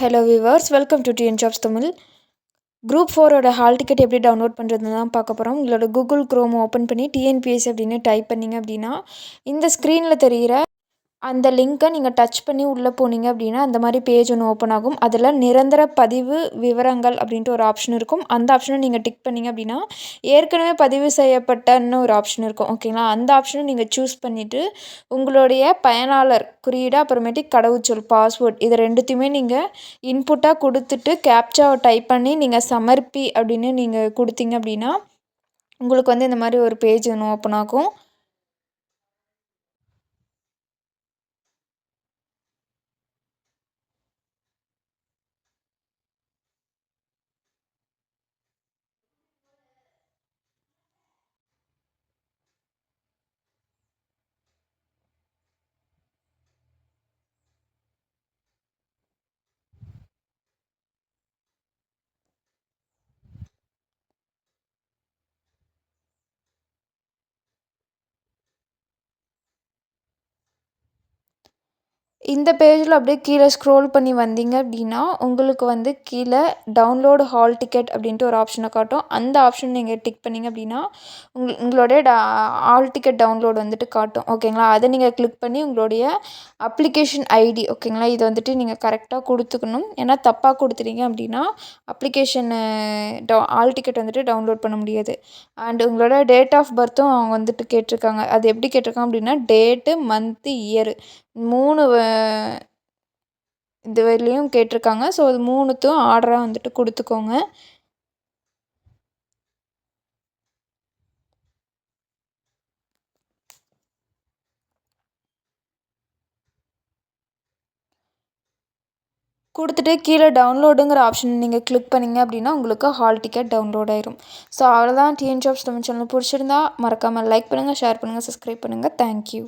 Hello viewers, welcome to TN jobs Tamil. Group 4ஓட hall ticket எப்படி download பண்ணுறதுன்னு தான் பார்க்க போகிறோம். உங்களோட கூகுள் க்ரோம் ஓப்பன் பண்ணி டிஎன்பிஎஸ்சி அப்படின்னு டைப் பண்ணிங்க அப்படின்னா இந்த ஸ்க்ரீனில் தெரிகிற அந்த லிங்க்கை நீங்கள் டச் பண்ணி உள்ளே போனீங்க அப்படின்னா அந்த மாதிரி பேஜ் ஒன்று ஓப்பன் ஆகும். அதில் நிரந்தர பதிவு விவரங்கள் அப்படின்ட்டு ஒரு ஆப்ஷன் இருக்கும். அந்த ஆப்ஷனை நீங்கள் டிக் பண்ணிங்க அப்படின்னா ஏற்கனவே பதிவு செய்யப்பட்டன்னு ஒரு ஆப்ஷன் இருக்கும். ஓகேங்களா, அந்த ஆப்ஷனை நீங்கள் சூஸ் பண்ணிவிட்டு உங்களுடைய பயனாளர் குறியீடு அப்புறமேட்டு கடவுச்சொல் பாஸ்வேர்ட் இது ரெண்டுத்தையுமே நீங்கள் இன்புட்டாக கொடுத்துட்டு கேப்சாவை டைப் பண்ணி நீங்கள் சமர்ப்பி அப்படின்னு நீங்கள் கொடுத்தீங்க அப்படின்னா உங்களுக்கு வந்து இந்த மாதிரி ஒரு பேஜ் ஒன்று ஓப்பன் ஆகும். இந்த பேஜில் அப்படியே கீழே ஸ்க்ரோல் பண்ணி வந்தீங்க அப்படின்னா உங்களுக்கு வந்து கீழே டவுன்லோடு ஹால் டிக்கெட் அப்படின்ட்டு ஒரு ஆப்ஷனை காட்டும். அந்த ஆப்ஷன் நீங்கள் டிக் பண்ணிங்க அப்படின்னா உங்களுடைய ஹால் டிக்கெட் டவுன்லோடு வந்துட்டு காட்டும். ஓகேங்களா, அதை நீங்கள் கிளிக் பண்ணி உங்களுடைய அப்ளிகேஷன் ஐடி ஓகேங்களா இதை வந்துட்டு நீங்கள் கரெக்டாக கொடுத்துக்கணும். ஏன்னா தப்பாக கொடுத்துட்டீங்க அப்படின்னா அப்ளிகேஷனு ஹால் டிக்கெட் வந்துட்டு டவுன்லோட் பண்ண முடியாது. அண்ட் உங்களோட டேட் ஆஃப் பர்த்தும் அவங்க வந்துட்டு கேட்டிருக்காங்க. அது எப்படி கேட்டிருக்காங்க அப்படின்னா டேட்டு, மந்த்து, இயரு 3 இது வரையிலையும் கேட்டிருக்காங்க. ஸோ அது 3த்தும் ஆர்டராக வந்துட்டு கொடுத்துக்கோங்க. கொடுத்துட்டு கீழே டவுன்லோடுங்கிற ஆப்ஷன் நீங்கள் கிளிக் பண்ணிங்க அப்படின்னா உங்களுக்கு ஹால் டிக்கெட் டவுன்லோட் ஆயிரும். ஸோ அவ்வளோதான். டிஎன் ஜாப்ஸ் தமிழ் சேனல் பிடிச்சிருந்தா மறக்காமல் லைக் பண்ணுங்கள், ஷேர் பண்ணுங்கள், சப்ஸ்கிரைப் பண்ணுங்கள். தேங்க்யூ.